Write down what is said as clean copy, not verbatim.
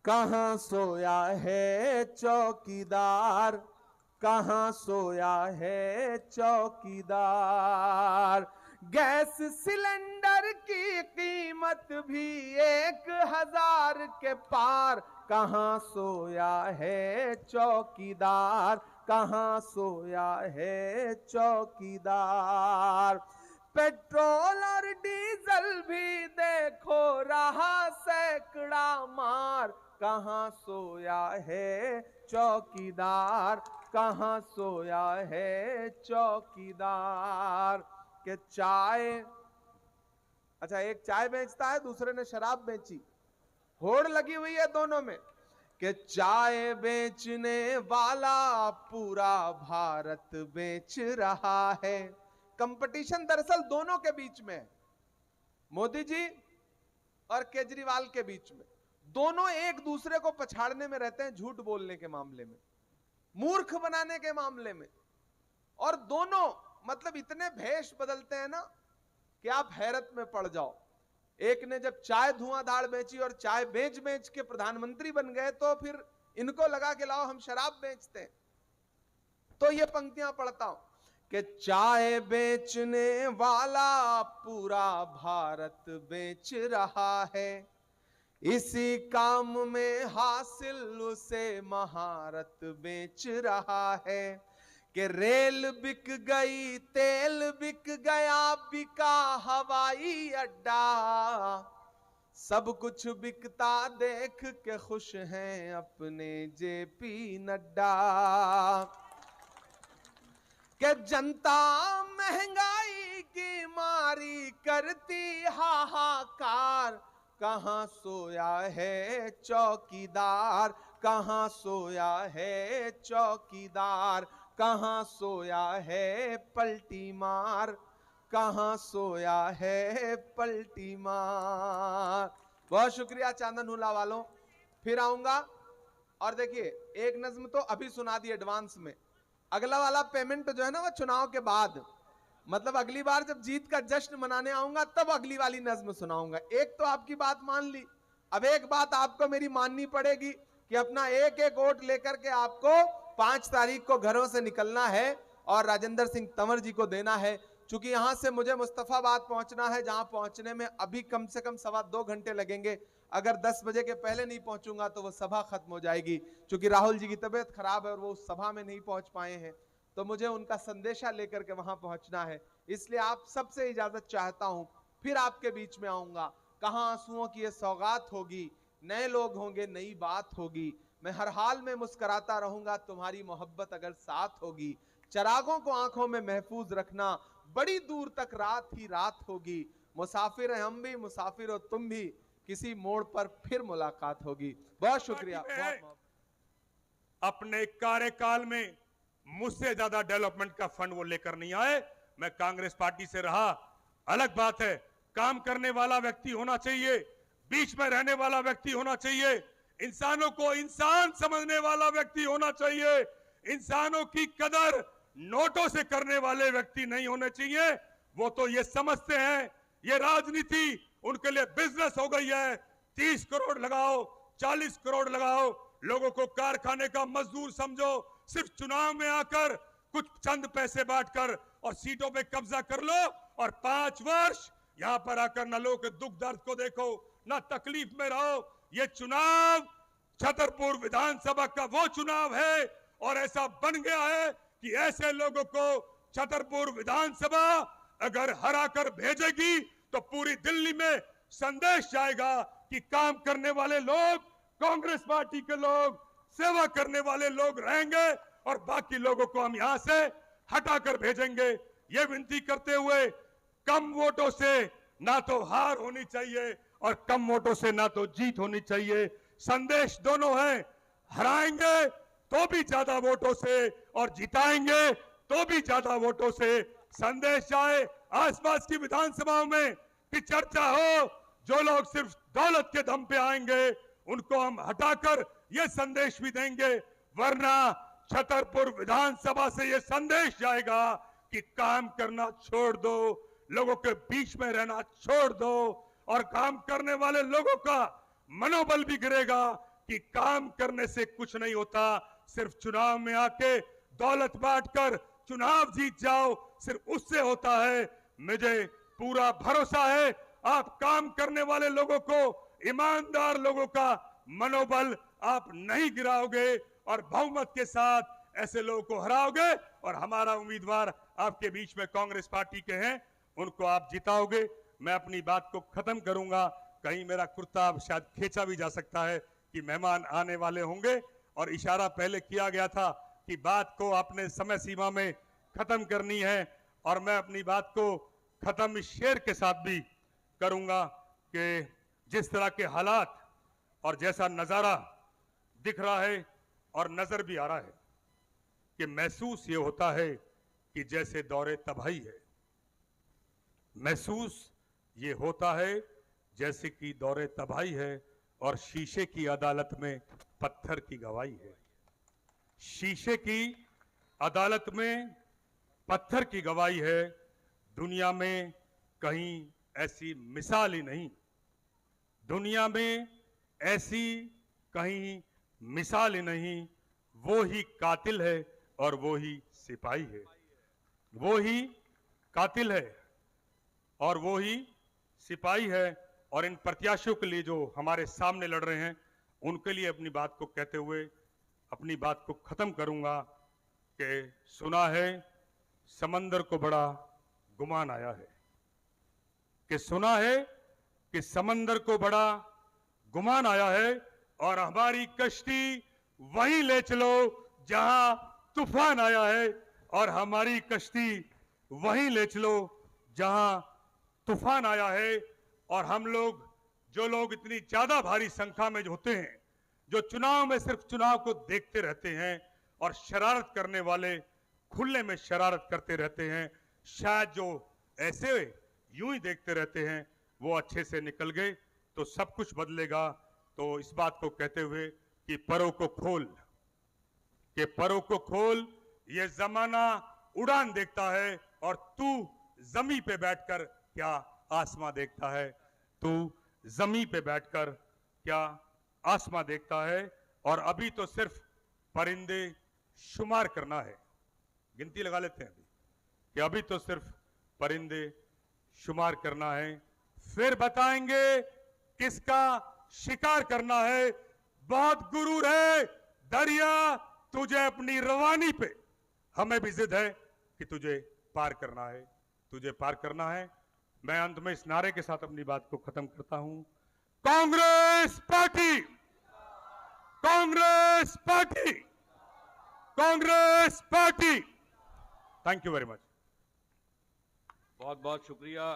कहाँ सोया है चौकीदार, कहाँ सोया है चौकीदार। गैस सिलेंडर की कीमत भी 1,000 के पार, कहाँ सोया है चौकीदार, कहाँ सोया है चौकीदार। पेट्रोल और डीजल भी देखो रहा सैकड़ा मार, कहाँ सोया है चौकीदार, कहाँ सोया है चौकीदार। के चाय, अच्छा एक चाय बेचता है, दूसरे ने शराब बेची, होड़ लगी हुई है दोनों में कि चाय बेचने वाला पूरा भारत बेच रहा है। कंपटीशन दरअसल दोनों के बीच में है, मोदी जी और केजरीवाल के बीच में। दोनों एक दूसरे को पछाड़ने में रहते हैं, झूठ बोलने के मामले में, मूर्ख बनाने के मामले में। और दोनों मतलब इतने भेष बदलते हैं ना कि आप हैरत में पड़ जाओ। एक ने जब चाय धुआंधार बेची और चाय बेच बेच के प्रधानमंत्री बन गए, तो फिर इनको लगा कि लाओ हम शराब बेचते हैं। तो ये पंक्तियां पढ़ता हूं कि चाय बेचने वाला पूरा भारत बेच रहा है, इसी काम में हासिल उसे महारत बेच रहा है। कि रेल बिक गई, तेल बिक गया, बिका हवाई अड्डा, सब कुछ बिकता देख के खुश हैं अपने जेपी नड्डा। कि जनता महंगाई की मारी करती हाहाकार, कहाँ सोया है चौकीदार, कहाँ सोया है चौकीदार, कहाँ सोया है पलटी मार, कहाँ सोया है पलटी मार। बहुत शुक्रिया चांदन हुला वालों, फिर आऊंगा। और देखिए एक नज्म तो अभी सुना दी एडवांस में, अगला वाला पेमेंट जो है ना वो चुनाव के बाद, मतलब अगली बार जब जीत का जश्न मनाने आऊंगा तब अगली वाली नज्म सुनाऊंगा। एक तो आपकी बात मान ली, अब एक बात आपको मेरी माननी पड़ेगी कि अपना एक एक वोट लेकर के आपको 5 तारीख को घरों से निकलना है और राजेंद्र सिंह तंवर जी को देना है। चूंकि यहां से मुझे मुस्तफाबाद पहुंचना है, जहां पहुंचने में अभी कम से कम 2.25 घंटे लगेंगे। अगर 10 बजे के पहले नहीं पहुंचूंगा तो वो सभा खत्म हो जाएगी। चूंकि राहुल जी की तबीयत खराब है और वो उस सभा में नहीं पहुंच पाए हैं, तो मुझे उनका संदेशा लेकर के वहां पहुंचना है। इसलिए आप सबसे इजाजत चाहता हूं, फिर आपके बीच में आऊंगा। कहां आंसुओं की ये सौगात होगी, नए लोग होंगे, नई बात होगी। मैं हर हाल में मुस्कुराता रहूंगा, तुम्हारी मोहब्बत अगर साथ होगी। चरागों को आंखों में महफूज रखना, बड़ी दूर तक रात ही रात होगी। मुसाफिर हैं हम भी, मुसाफिर हो तुम भी, किसी मोड़ पर फिर मुलाकात होगी। बहुत शुक्रिया। बहुत अपने कार्यकाल में मुझसे ज्यादा डेवलपमेंट का फंड वो लेकर नहीं आए। मैं कांग्रेस पार्टी से रहा, अलग बात है, काम करने वाला व्यक्ति होना चाहिए, बीच में रहने वाला व्यक्ति होना चाहिए, इंसानों को इंसान समझने वाला व्यक्ति होना चाहिए। इंसानों की कदर नोटों से करने वाले व्यक्ति नहीं होने चाहिए। वो तो ये समझते हैं ये राजनीति उनके लिए बिजनेस हो गई है। 30 करोड़ लगाओ, 40 करोड़ लगाओ, लोगों को कारखाने का मजदूर समझो, सिर्फ चुनाव में आकर कुछ चंद पैसे बांटकर और सीटों पे कब्जा कर लो और 5 वर्ष यहां पर आकर न लोगों के दुख दर्द को देखो, न तकलीफ में रहो। ये चुनाव छतरपुर विधानसभा का वो चुनाव है और ऐसा बन गया है कि ऐसे लोगों को छतरपुर विधानसभा अगर हराकर भेजेगी तो पूरी दिल्ली में संदेश जाएगा कि काम करने वाले लोग, कांग्रेस पार्टी के लोग, सेवा करने वाले लोग रहेंगे और बाकी लोगों को हम यहां से हटाकर भेजेंगे। ये विनती करते हुए, कम वोटों से ना तो हार होनी चाहिए और कम वोटों से ना तो जीत होनी चाहिए। संदेश दोनों है, हराएंगे तो भी ज्यादा वोटों से और जिताएंगे तो भी ज्यादा वोटों से। संदेश जाए आसपास की विधानसभाओं में कि चर्चा हो, जो लोग सिर्फ दौलत के दम पे आएंगे उनको हम हटाकर ये संदेश भी देंगे, वरना छतरपुर विधानसभा से ये संदेश जाएगा कि काम करना छोड़ दो, लोगों के बीच में रहना छोड़ दो और काम करने वाले लोगों का मनोबल भी गिरेगा कि काम करने से कुछ नहीं होता, सिर्फ चुनाव में आके दौलत बांटकर चुनाव जीत जाओ, सिर्फ उससे होता है। मुझे पूरा भरोसा है आप काम करने वाले लोगों को, ईमानदार लोगों का मनोबल आप नहीं गिराओगे और बहुमत के साथ ऐसे लोगों को हराओगे और हमारा उम्मीदवार आपके बीच में कांग्रेस पार्टी के हैं, उनको आप जिताओगे। मैं अपनी बात को खत्म करूंगा। कहीं मेरा कुर्ता शायद खींचा भी जा सकता है कि मेहमान आने वाले होंगे और इशारा पहले किया गया था कि बात को आपने समय सीमा में खत्म करनी है और मैं अपनी बात को खत्म इस शेर के साथ भी करूंगा कि जिस तरह के हालात और जैसा नजारा दिख रहा है और नजर भी आ रहा है कि महसूस ये होता है कि जैसे दौरे तबाही है, महसूस ये होता है जैसे कि दौरे तबाही है और शीशे की अदालत में पत्थर की गवाही है। शीशे की अदालत में पत्थर की गवाही है। दुनिया में कहीं ऐसी मिसाल ही नहीं, दुनिया में ऐसी कहीं मिसाल ही नहीं। वो ही कातिल है और वो ही सिपाही है, वो ही कातिल है और वो ही सिपाही है। और इन प्रत्याशियों के लिए जो हमारे सामने लड़ रहे हैं, उनके लिए अपनी बात को कहते हुए अपनी बात को खत्म करूंगा कि सुना है समंदर को बड़ा गुमान आया है, कि सुना है कि समंदर को बड़ा गुमान आया है और हमारी कश्ती वहीं ले चलो जहां तूफान आया है, और हमारी कश्ती वहीं ले चलो जहां तूफान आया है। और हम लोग, जो लोग इतनी ज्यादा भारी संख्या में होते हैं, जो चुनाव में सिर्फ चुनाव को देखते रहते हैं और शरारत करने वाले खुले में शरारत करते रहते हैं, शायद जो ऐसे यूं ही देखते रहते हैं वो अच्छे से निकल गए तो सब कुछ बदलेगा। तो इस बात को कहते हुए कि परों को खोल, कि परों को खोल, ये जमाना उड़ान देखता है और तू जमी पे बैठकर क्या आसमां देखता है, तू जमी पे बैठकर क्या आसमां देखता है। और अभी तो सिर्फ परिंदे शुमार करना है, गिनती लगा लेते हैं अभी कि अभी तो सिर्फ परिंदे शुमार करना है, फिर बताएंगे किसका शिकार करना है। बहुत गुरूर है दरिया तुझे अपनी रवानी पे, हमें भी जिद है कि तुझे पार करना है, तुझे पार करना है। मैं अंत में इस नारे के साथ अपनी बात को खत्म करता हूं, Congress party, Congress party, Congress party. Thank you very much. बहुत बहुत शुक्रिया।